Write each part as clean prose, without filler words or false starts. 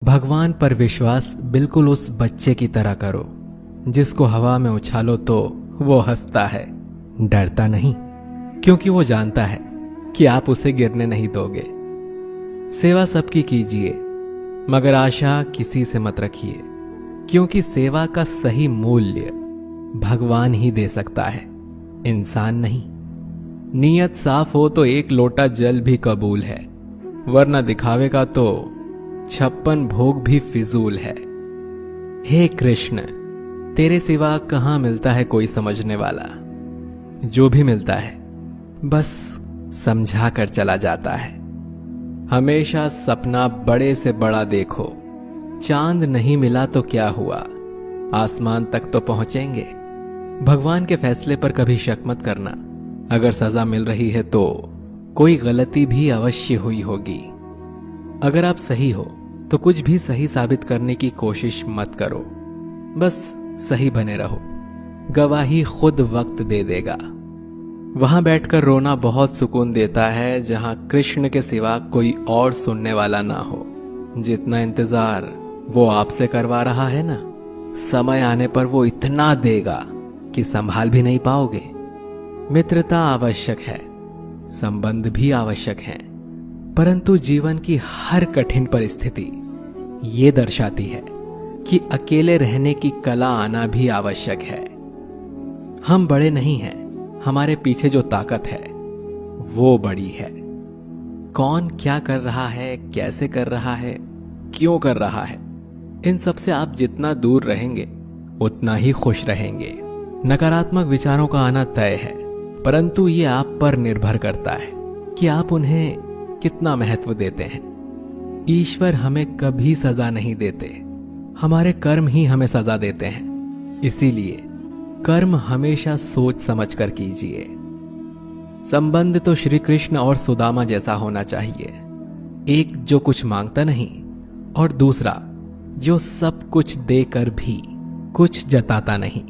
भगवान पर विश्वास बिल्कुल उस बच्चे की तरह करो जिसको हवा में उछालो तो वो हंसता है, डरता नहीं, क्योंकि वो जानता है कि आप उसे गिरने नहीं दोगे। सेवा सबकी कीजिए, मगर आशा किसी से मत रखिए, क्योंकि सेवा का सही मूल्य भगवान ही दे सकता है, इंसान नहीं। नीयत साफ हो तो एक लोटा जल भी कबूल है, वरना दिखावे का तो 56 भोग भी फिजूल है। हे कृष्ण, तेरे सिवा कहां मिलता है कोई समझने वाला। जो भी मिलता है बस समझा कर चला जाता है। हमेशा सपना बड़े से बड़ा देखो, चांद नहीं मिला तो क्या हुआ, आसमान तक तो पहुंचेंगे। भगवान के फैसले पर कभी शक मत करना, अगर सजा मिल रही है तो कोई गलती भी अवश्य हुई होगी। अगर आप सही हो तो कुछ भी सही साबित करने की कोशिश मत करो, बस सही बने रहो, गवाही खुद वक्त दे देगा। वहां बैठकर रोना बहुत सुकून देता है जहां कृष्ण के सिवा कोई और सुनने वाला ना हो। जितना इंतजार वो आपसे करवा रहा है ना, समय आने पर वो इतना देगा कि संभाल भी नहीं पाओगे। मित्रता आवश्यक है, संबंध भी आवश्यक है, परंतु जीवन की हर कठिन परिस्थिति ये दर्शाती है कि अकेले रहने की कला आना भी आवश्यक है। हम बड़े नहीं हैं, हमारे पीछे जो ताकत है वो बड़ी है। कौन क्या कर रहा है, कैसे कर रहा है, क्यों कर रहा है, इन सब से आप जितना दूर रहेंगे उतना ही खुश रहेंगे। नकारात्मक विचारों का आना तय है, परंतु ये आप पर निर्भर करता है कि आप उन्हें कितना महत्व देते हैं। ईश्वर हमें कभी सजा नहीं देते, हमारे कर्म ही हमें सजा देते हैं। इसीलिए कर्म हमेशा सोच समझ कर कीजिए। संबंध तो श्री कृष्ण और सुदामा जैसा होना चाहिए, एक जो कुछ मांगता नहीं और दूसरा जो सब कुछ देकर भी कुछ जताता नहीं।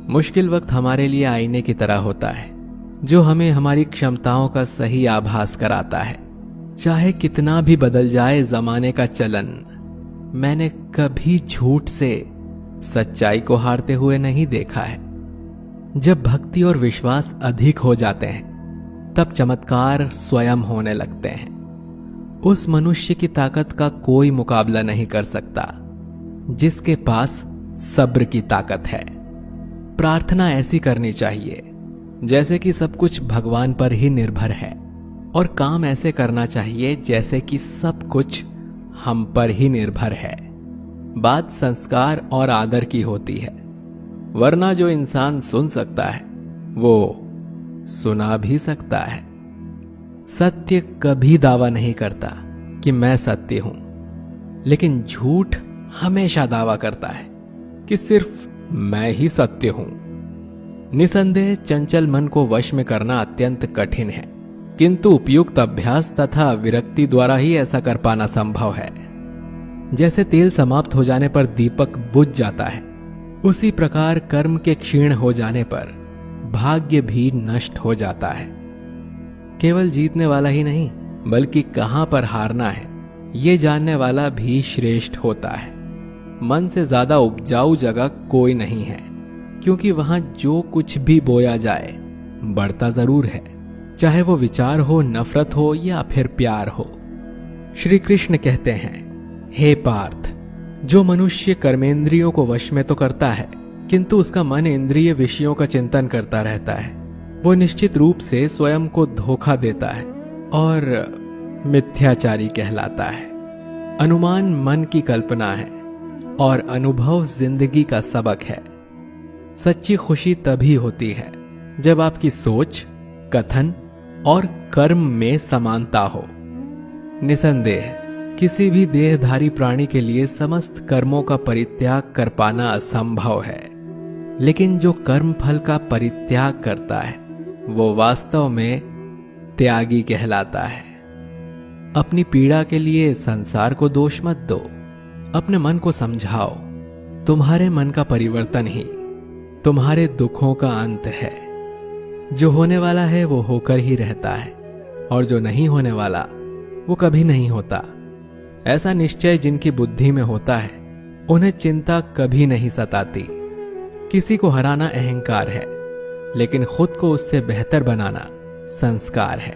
मुश्किल वक्त हमारे लिए आईने की तरह होता है, जो हमें हमारी क्षमताओं का सही आभास कराता है। चाहे कितना भी बदल जाए जमाने का चलन, मैंने कभी झूठ से सच्चाई को हारते हुए नहीं देखा है। जब भक्ति और विश्वास अधिक हो जाते हैं तब चमत्कार स्वयं होने लगते हैं। उस मनुष्य की ताकत का कोई मुकाबला नहीं कर सकता जिसके पास सब्र की ताकत है। प्रार्थना ऐसी करनी चाहिए जैसे कि सब कुछ भगवान पर ही निर्भर है, और काम ऐसे करना चाहिए जैसे कि सब कुछ हम पर ही निर्भर है। बात संस्कार और आदर की होती है, वरना जो इंसान सुन सकता है वो सुना भी सकता है। सत्य कभी दावा नहीं करता कि मैं सत्य हूं, लेकिन झूठ हमेशा दावा करता है कि सिर्फ मैं ही सत्य हूं। निसंदेह चंचल मन को वश में करना अत्यंत कठिन है, किंतु उपयुक्त अभ्यास तथा विरक्ति द्वारा ही ऐसा कर पाना संभव है। जैसे तेल समाप्त हो जाने पर दीपक बुझ जाता है, उसी प्रकार कर्म के क्षीण हो जाने पर भाग्य भी नष्ट हो जाता है। केवल जीतने वाला ही नहीं, बल्कि कहां पर हारना है ये जानने वाला भी श्रेष्ठ होता है। मन से ज्यादा उपजाऊ जगह कोई नहीं है, क्योंकि वहां जो कुछ भी बोया जाए बढ़ता जरूर है, चाहे वो विचार हो, नफरत हो या फिर प्यार हो। श्री कृष्ण कहते हैं, हे पार्थ, जो मनुष्य कर्मेंद्रियों को वश में तो करता है किंतु उसका मन इंद्रिय विषयों का चिंतन करता रहता है, वो निश्चित रूप से स्वयं को धोखा देता है और मिथ्याचारी कहलाता है। अनुमान मन की कल्पना है और अनुभव जिंदगी का सबक है। सच्ची खुशी तभी होती है जब आपकी सोच, कथन और कर्म में समानता हो। निसंदेह किसी भी देहधारी प्राणी के लिए समस्त कर्मों का परित्याग कर पाना असंभव है, लेकिन जो कर्म फल का परित्याग करता है वो वास्तव में त्यागी कहलाता है। अपनी पीड़ा के लिए संसार को दोष मत दो, अपने मन को समझाओ। तुम्हारे मन का परिवर्तन ही तुम्हारे दुखों का अंत है। जो होने वाला है वो होकर ही रहता है, और जो नहीं होने वाला वो कभी नहीं होता। ऐसा निश्चय जिनकी बुद्धि में होता है उन्हें चिंता कभी नहीं सताती। किसी को हराना अहंकार है, लेकिन खुद को उससे बेहतर बनाना संस्कार है।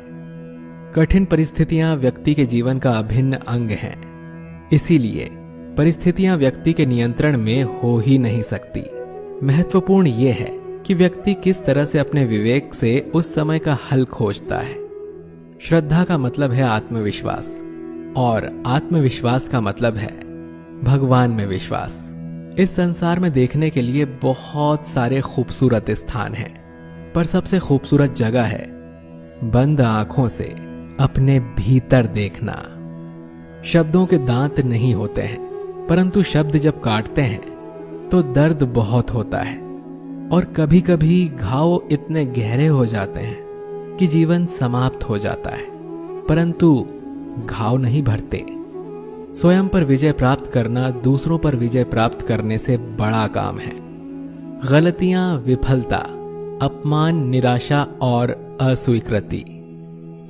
कठिन परिस्थितियां व्यक्ति के जीवन का अभिन्न अंग हैं, इसीलिए परिस्थितियां व्यक्ति के नियंत्रण में हो ही नहीं सकती। महत्वपूर्ण यह है कि व्यक्ति किस तरह से अपने विवेक से उस समय का हल खोजता है। श्रद्धा का मतलब है आत्मविश्वास, और आत्मविश्वास का मतलब है भगवान में विश्वास। इस संसार में देखने के लिए बहुत सारे खूबसूरत स्थान हैं, पर सबसे खूबसूरत जगह है बंद आंखों से अपने भीतर देखना। शब्दों के दांत नहीं होते हैं, परंतु शब्द जब काटते हैं तो दर्द बहुत होता है, और कभी कभी घाव इतने गहरे हो जाते हैं कि जीवन समाप्त हो जाता है, परंतु घाव नहीं भरते। स्वयं पर विजय प्राप्त करना दूसरों पर विजय प्राप्त करने से बड़ा काम है। गलतियां, विफलता, अपमान, निराशा और अस्वीकृति,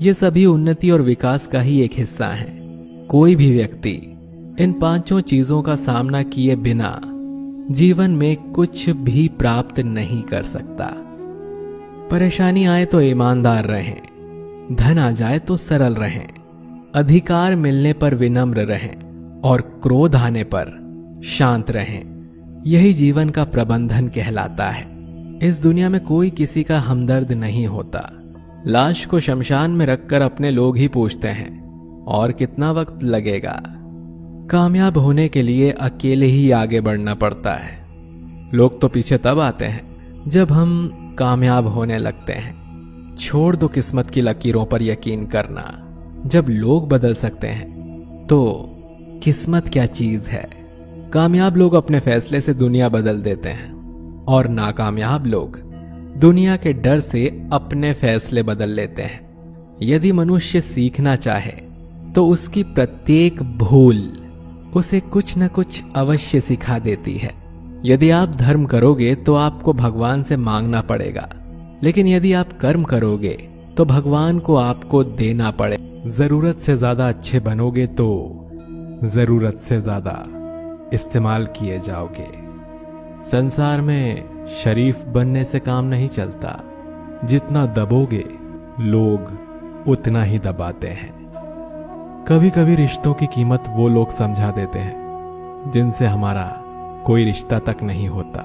ये सभी उन्नति और विकास का ही एक हिस्सा है। कोई भी व्यक्ति इन पांचों चीजों का सामना किए बिना जीवन में कुछ भी प्राप्त नहीं कर सकता। परेशानी आए तो ईमानदार रहें, धन आ जाए तो सरल रहें, अधिकार मिलने पर विनम्र रहें और क्रोध आने पर शांत रहें। यही जीवन का प्रबंधन कहलाता है। इस दुनिया में कोई किसी का हमदर्द नहीं होता। लाश को शमशान में रखकर अपने लोग ही पूछते हैं और कितना वक्त लगेगा। कामयाब होने के लिए अकेले ही आगे बढ़ना पड़ता है। लोग तो पीछे तब आते हैं जब हम कामयाब होने लगते हैं। छोड़ दो किस्मत की लकीरों पर यकीन करना। जब लोग बदल सकते हैं तो किस्मत क्या चीज है। कामयाब लोग अपने फैसले से दुनिया बदल देते हैं, और नाकामयाब लोग दुनिया के डर से अपने फैसले बदल लेते हैं। यदि मनुष्य सीखना चाहे तो उसकी प्रत्येक भूल उसे कुछ न कुछ अवश्य सिखा देती है। यदि आप धर्म करोगे तो आपको भगवान से मांगना पड़ेगा, लेकिन यदि आप कर्म करोगे तो भगवान को आपको देना पड़े। जरूरत से ज्यादा अच्छे बनोगे तो जरूरत से ज्यादा इस्तेमाल किए जाओगे। संसार में शरीफ बनने से काम नहीं चलता। जितना दबोगे लोग उतना ही दबाते हैं। कभी कभी रिश्तों की कीमत वो लोग समझा देते हैं जिनसे हमारा कोई रिश्ता तक नहीं होता।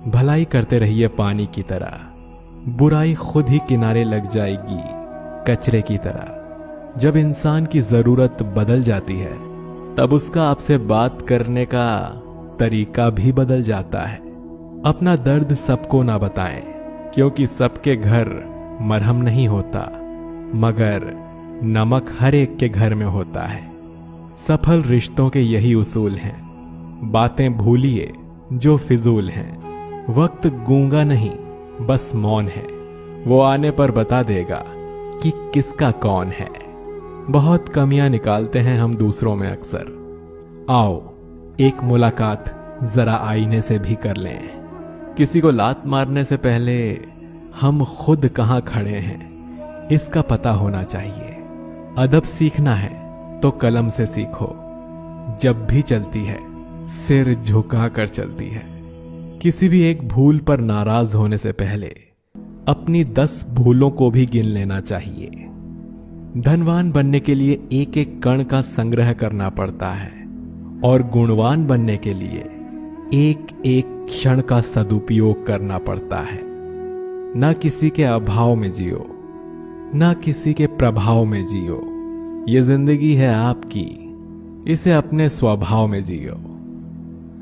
भलाई करते रहिए पानी की तरह, बुराई खुद ही किनारे लग जाएगी कचरे की तरह। जब इंसान की जरूरत बदल जाती है तब उसका आपसे बात करने का तरीका भी बदल जाता है। अपना दर्द सबको ना बताएं, क्योंकि सबके घर मरहम नहीं होता, मगर नमक हर एक के घर में होता है। सफल रिश्तों के यही उसूल हैं। बातें भूलिए जो फिजूल हैं। वक्त गूंगा नहीं, बस मौन है। वो आने पर बता देगा कि किसका कौन है। बहुत कमियां निकालते हैं हम दूसरों में अक्सर। आओ एक मुलाकात जरा आईने से भी कर लें। किसी को लात मारने से पहले हम खुद कहां खड़े हैं इसका पता होना चाहिए। अदब सीखना है तो कलम से सीखो। जब भी चलती है सिर झुका कर चलती है। किसी भी एक भूल पर नाराज होने से पहले अपनी 10 भूलों को भी गिन लेना चाहिए। धनवान बनने के लिए एक एक कण का संग्रह करना पड़ता है, और गुणवान बनने के लिए एक एक क्षण का सदुपयोग करना पड़ता है। ना किसी के अभाव में जियो, ना किसी के प्रभाव में जियो। ये जिंदगी है आपकी, इसे अपने स्वभाव में जियो।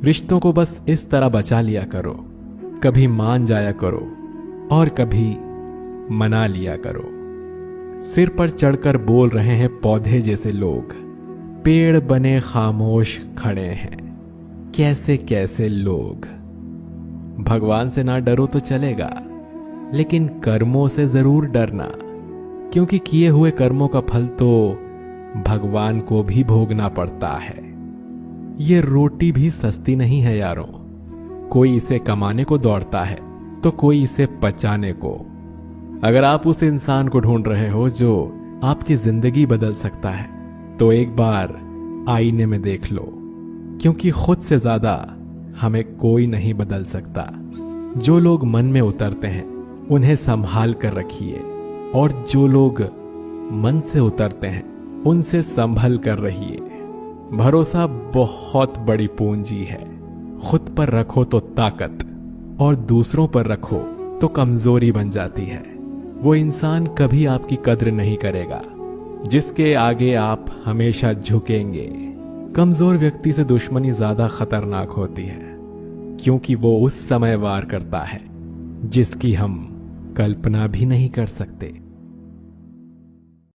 रिश्तों को बस इस तरह बचा लिया करो, कभी मान जाया करो और कभी मना लिया करो। सिर पर चढ़कर बोल रहे हैं पौधे जैसे लोग, पेड़ बने खामोश खड़े हैं कैसे कैसे लोग। भगवान से ना डरो तो चलेगा, लेकिन कर्मों से जरूर डरना, क्योंकि किए हुए कर्मों का फल तो भगवान को भी भोगना पड़ता है। ये रोटी भी सस्ती नहीं है यारों। कोई इसे कमाने को दौड़ता है तो कोई इसे पचाने को। अगर आप उस इंसान को ढूंढ रहे हो जो आपकी जिंदगी बदल सकता है, तो एक बार आईने में देख लो, क्योंकि खुद से ज्यादा हमें कोई नहीं बदल सकता। जो लोग मन में उतरते हैं उन्हें संभाल कर रखिए, और जो लोग मन से उतरते हैं उनसे संभल कर रहिए। भरोसा बहुत बड़ी पूंजी है। खुद पर रखो तो ताकत, और दूसरों पर रखो तो कमजोरी बन जाती है। वो इंसान कभी आपकी कद्र नहीं करेगा जिसके आगे आप हमेशा झुकेंगे। कमजोर व्यक्ति से दुश्मनी ज्यादा खतरनाक होती है, क्योंकि वो उस समय वार करता है जिसकी हम कल्पना भी नहीं कर सकते।